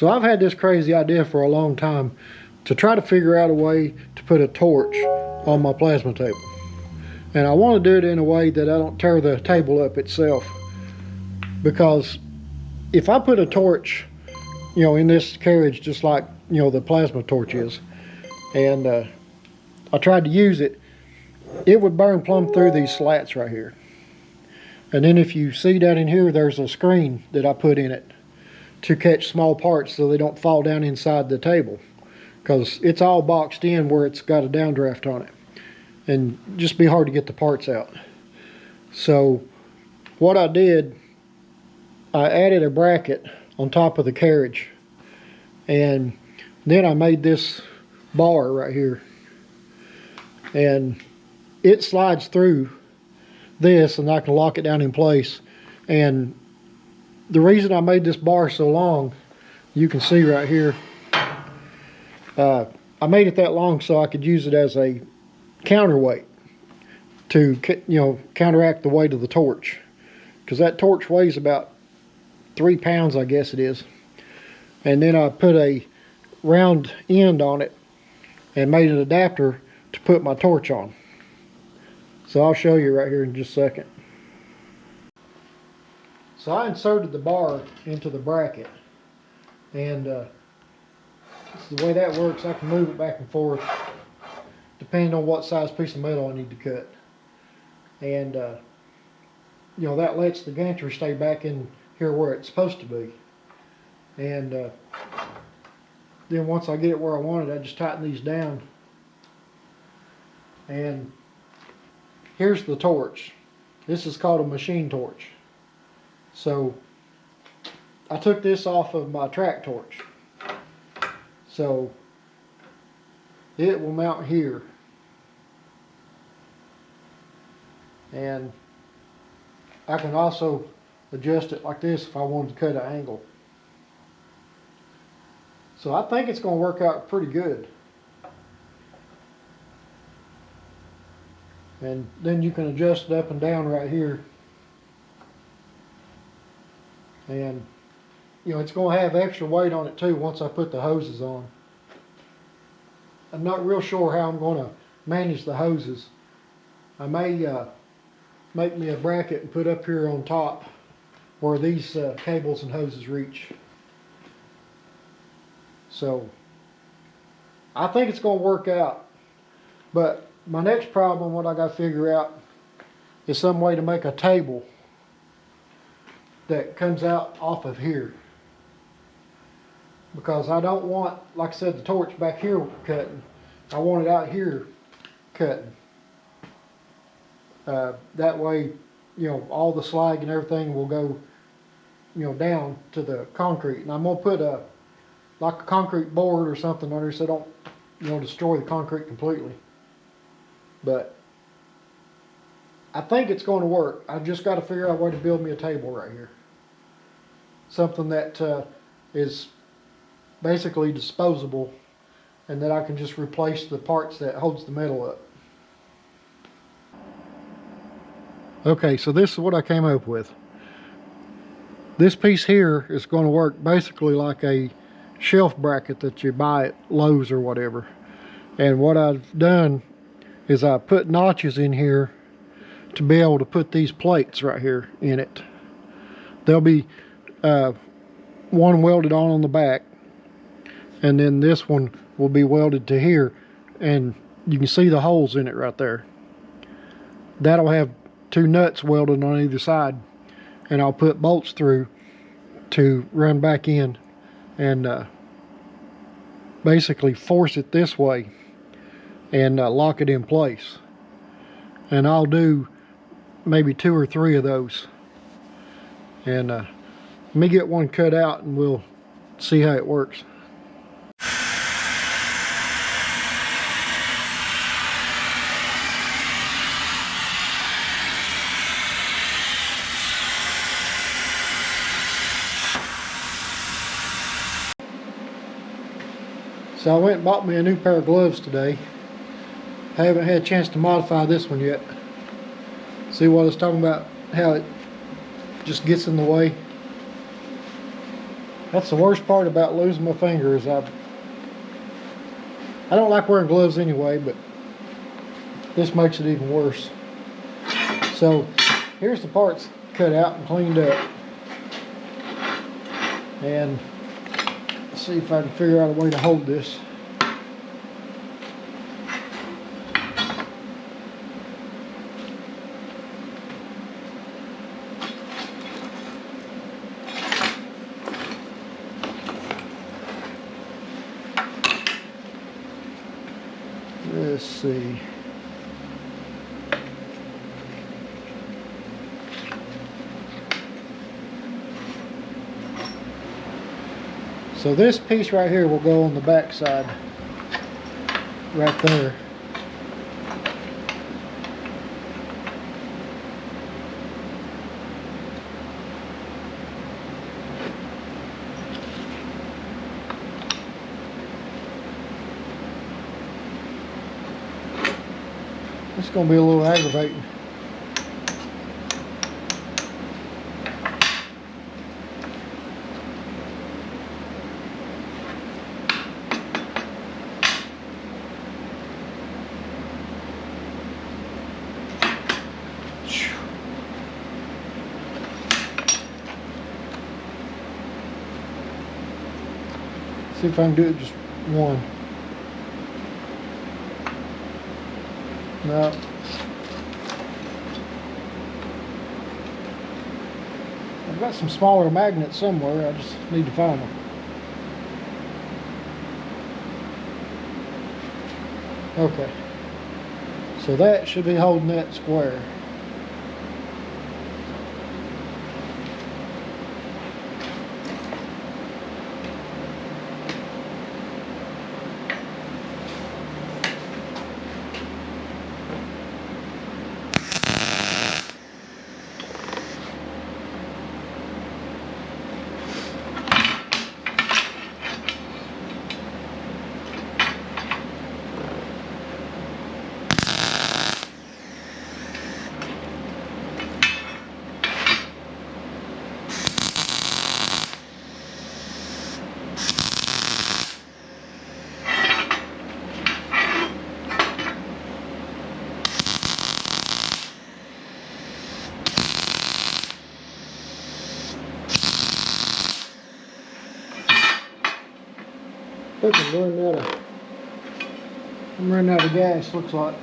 So I've had this crazy idea for a long time to try to figure out a way to put a torch on my plasma table. And I want to do it in a way that I don't tear the table up itself. Because if I put a torch, you know, in this carriage, just like, you know, the plasma torch is, and I tried to use it, it would burn plumb through these slats right here. And then if you see down in here, there's a screen that I put in it to catch small parts so they don't fall down inside the table, because it's all boxed in where it's got a downdraft on it, and just be hard to get the parts out. So what I did, I added a bracket on top of the carriage, and then I made this bar right here, and it slides through this, and I can lock it down in place. And the reason I made this bar so long, you can see right here, I made it that long so I could use it as a counterweight to, you know, counteract the weight of the torch, because that torch weighs about 3 pounds, I guess it is. And then I put a round end on it and made an adapter to put my torch on. So I'll show you right here in just a second. So I inserted the bar into the bracket, and this is the way that works. I can move it back and forth depending on what size piece of metal I need to cut. And you know, that lets the gantry stay back in here where it's supposed to be. And then once I get it where I want it, I just tighten these down. And here's the torch. This is called a machine torch. So I took this off of my track torch. So it will mount here. And I can also adjust it like this if I wanted to cut an angle. So I think it's going to work out pretty good. And then you can adjust it up and down right here. And you know, it's going to have extra weight on it too once I put the hoses on. I'm not real sure how I'm going to manage the hoses. I may make me a bracket and put up here on top where these cables and hoses reach. So I think it's going to work out. But my next problem, what I got to figure out, is some way to make a table that comes out off of here. Because I don't want, like I said, the torch back here cutting. I want it out here cutting. That way, you know, all the slag and everything will go, you know, down to the concrete. And I'm going to put like a concrete board or something under so I don't, you know, destroy the concrete completely. But I think it's going to work. I've just got to figure out a way to build me a table right here. Something that is basically disposable, and that I can just replace the parts that holds the metal up. Okay, so this is what I came up with. This piece here is going to work basically like a shelf bracket that you buy at Lowe's or whatever. And what I've done is I put notches in here to be able to put these plates right here in it. There'll be one welded on the back, and then this one will be welded to here, and you can see the holes in it right there. That'll have 2 nuts welded on either side, and I'll put bolts through to run back in and basically force it this way and lock it in place. And I'll do maybe 2 or 3 of those. And let me get one cut out and we'll see how it works. So I went and bought me a new pair of gloves today. I haven't had a chance to modify this one yet. See what I was talking about, how it just gets in the way. That's the worst part about losing my fingers. I don't like wearing gloves anyway, but this makes it even worse. So here's the parts cut out and cleaned up. And let's see if I can figure out a way to hold this. Let's see. So this piece right here will go on the back side, right there. It's going to be a little aggravating. See if I can do it just one. No. I've got some smaller magnets somewhere. I just need to find them. Okay. So that should be holding that square. I think I'm running out of gas, looks like.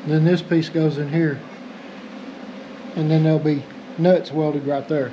Then this piece goes in here, and then there'll be nuts welded right there.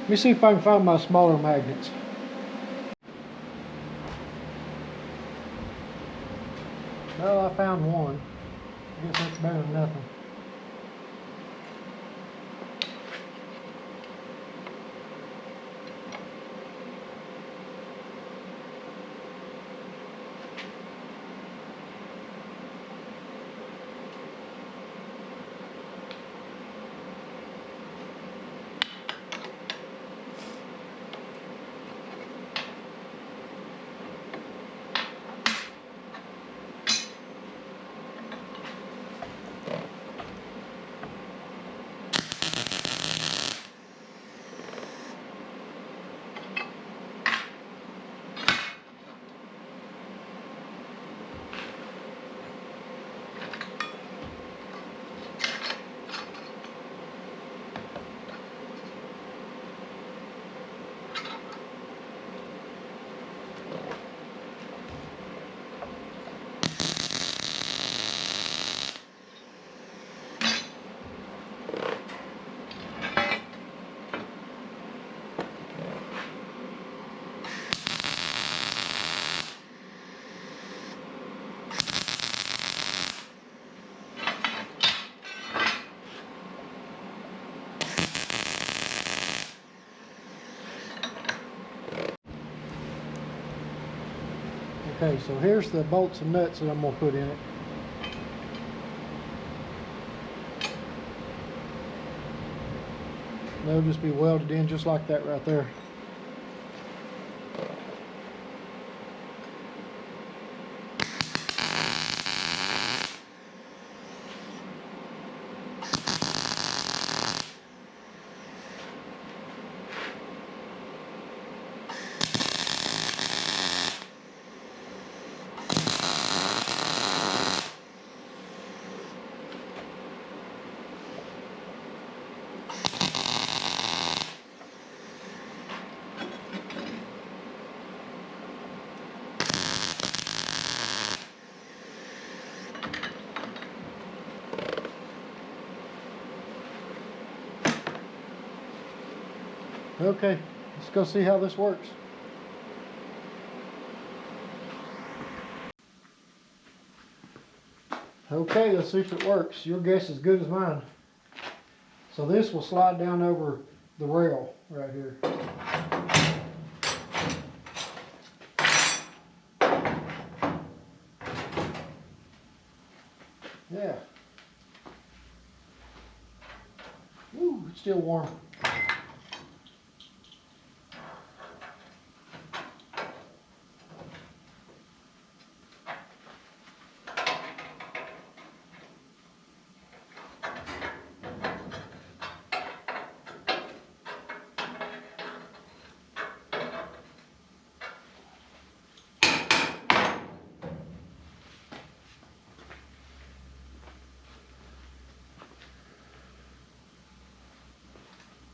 Let me see if I can find my smaller magnets. Well, I found one. I guess that's better than nothing. Okay, so here's the bolts and nuts that I'm going to put in it. They'll just be welded in just like that right there. Okay, let's go see how this works. Okay, let's see if it works. Your guess is as good as mine. So this will slide down over the rail right here. Yeah. Ooh, it's still warm.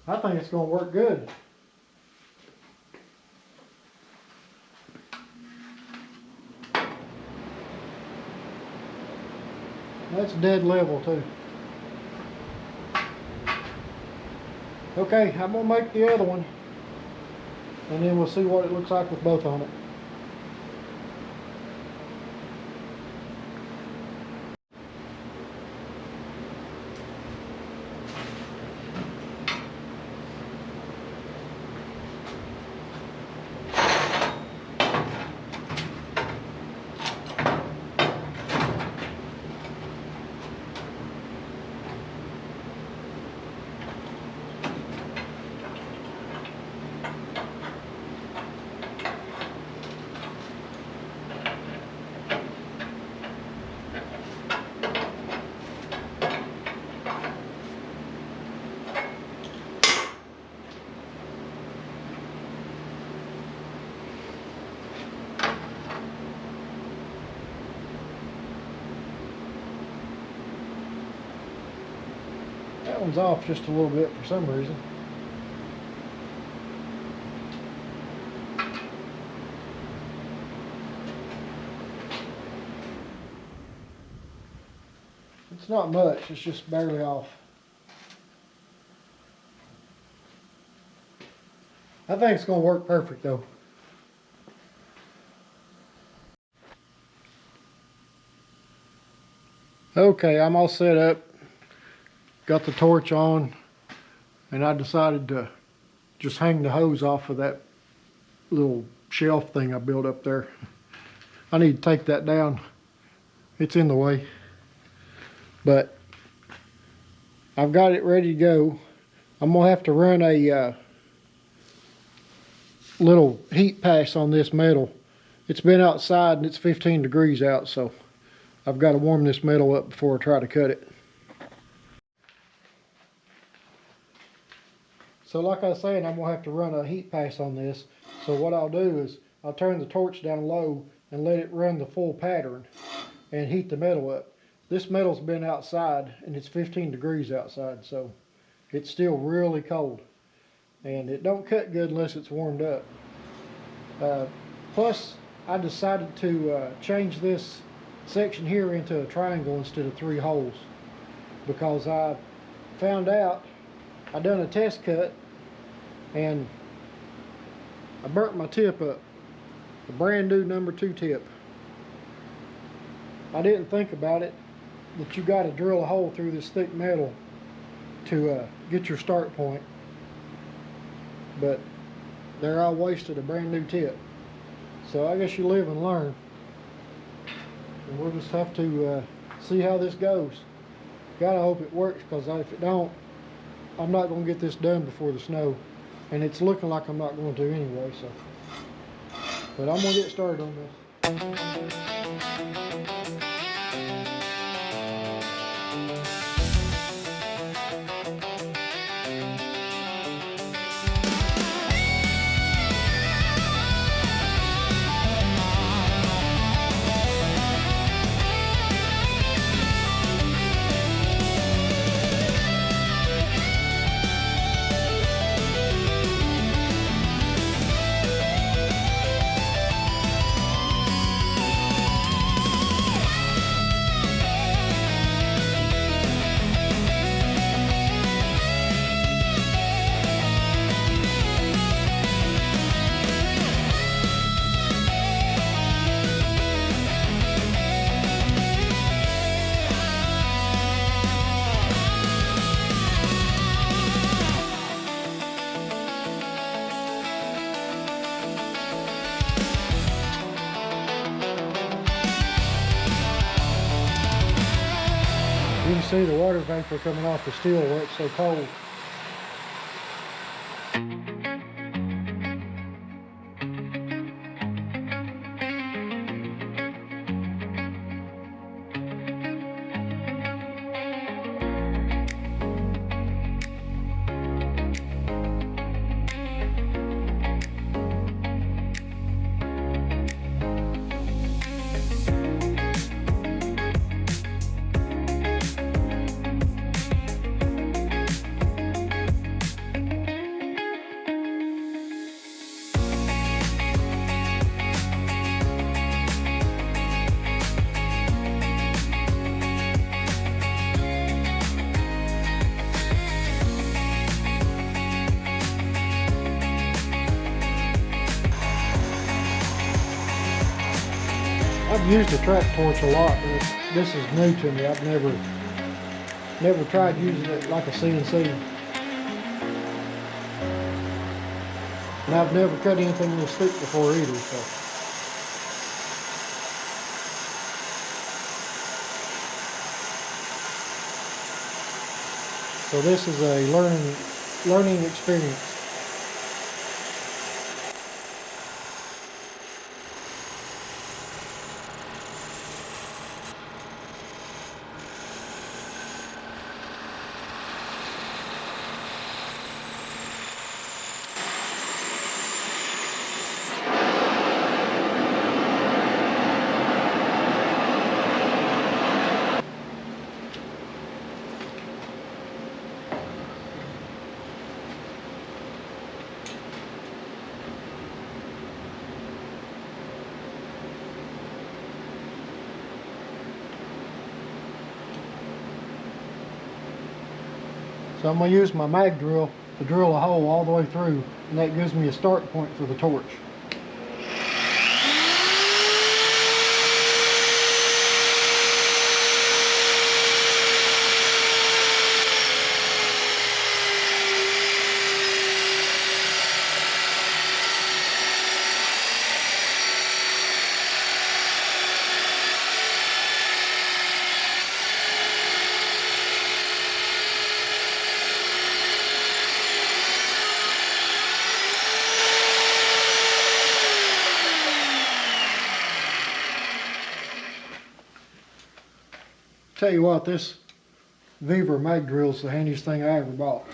I think it's going to work good. That's dead level too. Okay, I'm going to make the other one, and then we'll see what it looks like with both on it. That one's off just a little bit for some reason. It's not much, it's just barely off. I think it's going to work perfect though. Okay, I'm all set up. Got the torch on, and I decided to just hang the hose off of that little shelf thing I built up there. I need to take that down. It's in the way. But I've got it ready to go. I'm going to have to run a little heat pass on this metal. It's been outside and it's 15 degrees out, so I've got to warm this metal up before I try to cut it. So like I was saying, I'm going to have to run a heat pass on this. So what I'll do is I'll turn the torch down low and let it run the full pattern and heat the metal up. This metal's been outside and it's 15 degrees outside, so it's still really cold. And it don't cut good unless it's warmed up. Plus, I decided to change this section here into a triangle instead of 3 holes, because I found out I done a test cut and I burnt my tip up, a brand new number 2 tip. I didn't think about it, that you got to drill a hole through this thick metal to get your start point. But there I wasted a brand new tip. So I guess you live and learn. and we'll just have to see how this goes. Gotta hope it works, because if it don't, I'm not going to get this done before the snow, and it's looking like I'm not going to anyway. So, but I'm going to get started on this. You can see the water vapor coming off the steel where it's so cold. I've used the track torch a lot, but this is new to me. I've never tried using it like a CNC. And I've never cut anything this thick before either, so this is a learning experience. So I'm going to use my mag drill to drill a hole all the way through, and that gives me a start point for the torch. Tell you what, this Weaver mag drill is the handiest thing I ever bought.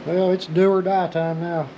Well, it's do or die time now.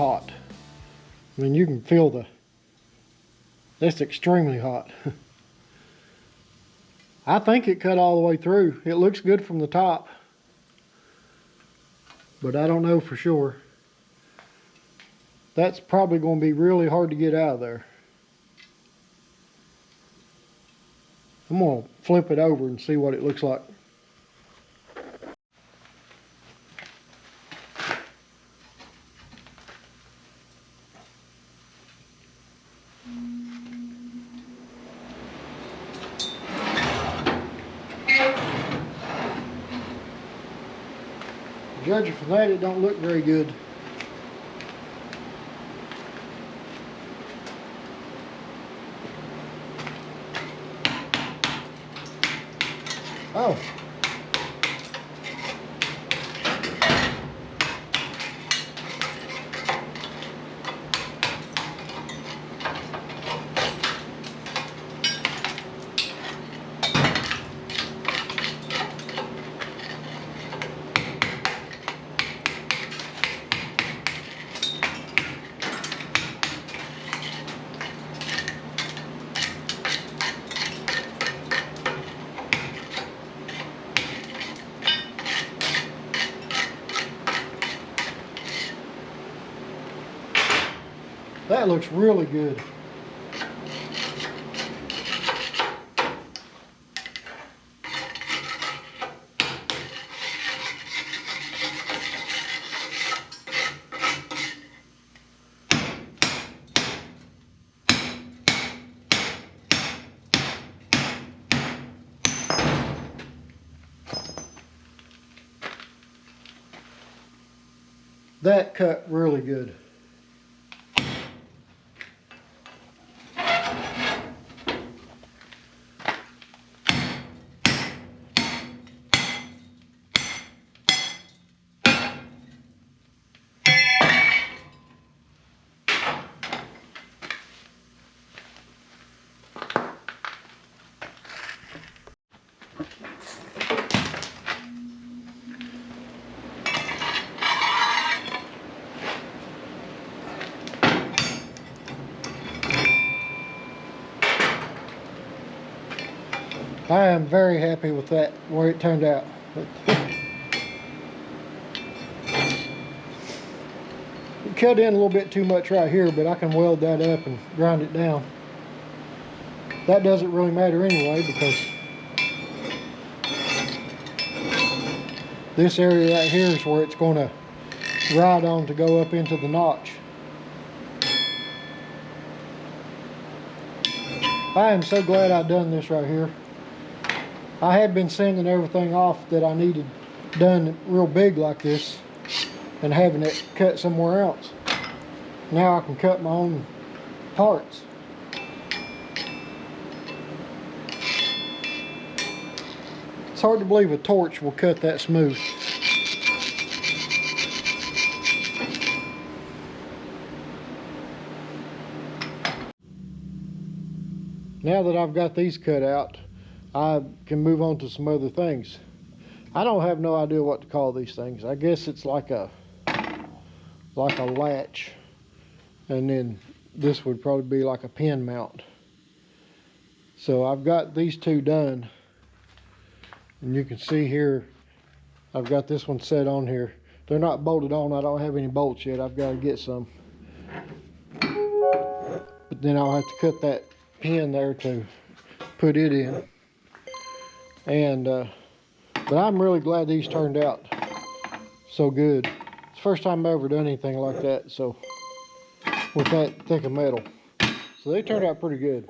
hot. I mean, you can feel that's extremely hot. I think it cut all the way through. It looks good from the top, but I don't know for sure. That's probably going to be really hard to get out of there. I'm going to flip it over and see what it looks like. Judging from that, it don't look very good. Oh. That looks really good. That cut really good. I am very happy with that, where it turned out. It cut in a little bit too much right here, but I can weld that up and grind it down. That doesn't really matter anyway, because this area right here is where it's going to ride on to go up into the notch. I am so glad I done this right here. I had been sending everything off that I needed done real big like this and having it cut somewhere else. Now I can cut my own parts. It's hard to believe a torch will cut that smooth. Now that I've got these cut out, I can move on to some other things. I don't have no idea what to call these things. I guess it's like a latch, and then this would probably be like a pin mount. So I've got these two done, and you can see here I've got this one set on here. They're not bolted on. I don't have any bolts yet. I've got to get some, but then I'll have to cut that pin there to put it in. And but I'm really glad these turned out so good. It's the first time I've ever done anything like that, so with that thick of metal. So they turned out pretty good.